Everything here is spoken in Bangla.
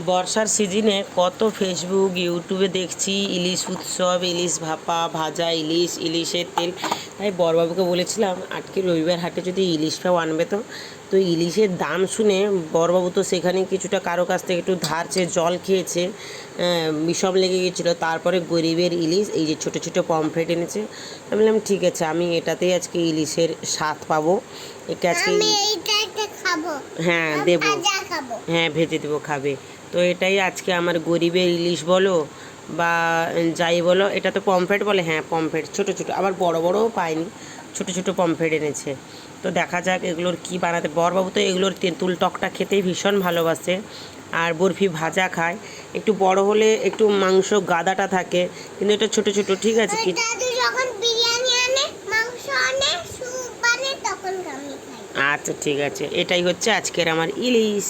বর্ষার সিজনে কত ফেসবুক ইউটিউবে দেখছি ইলিশ উৎসব, ইলিশ ভাপা, ভাজা ইলিশ, ইলিশের তেল। তাই বড়বাবুকে বলেছিলাম আজকে রবিবার হাটে যদি ইলিশটাও আনবে। তো ইলিশের দাম শুনে বড়বাবু তো সেখানে কিছুটা কারো কাছ থেকে একটু ধার চেয়ে জল খেয়েছে, বিষম লেগে গেছিলো। তারপরে গরিবের ইলিশ এই যে ছোটো ছোটো পমফ্রেট এনেছে। আমি বললাম ঠিক আছে, আমি এটাতেই আজকে ইলিশের স্বাদ পাবো। একে আজকে হ্যাঁ দেবো, হ্যাঁ ভেজে দেবো, খাবে। তো এটাই আজকে আমার গরিবের ইলিশ বলো বা যাই বলো, এটা তো পমফ্রেট বলে, হ্যাঁ পমফ্রেট ছোটো ছোটো, আবার বড় বড়ও পাইনি, ছোটো ছোটো পমফ্রেট এনেছে। তো দেখা যাক এগুলোর কি বানাতে। বড়বাবু তো এগুলোর তেঁতুল টকটা খেতেই ভীষণ ভালোবাসে, আর বরফি ভাজা খায়। একটু বড় হলে একটু মাংস গাদাটা থাকে, কিন্তু এটা ছোটো ছোটো, ঠিক আছে কি। আচ্ছা ঠিক আছে, এটাই হচ্ছে আজকের আমার ইলিশ।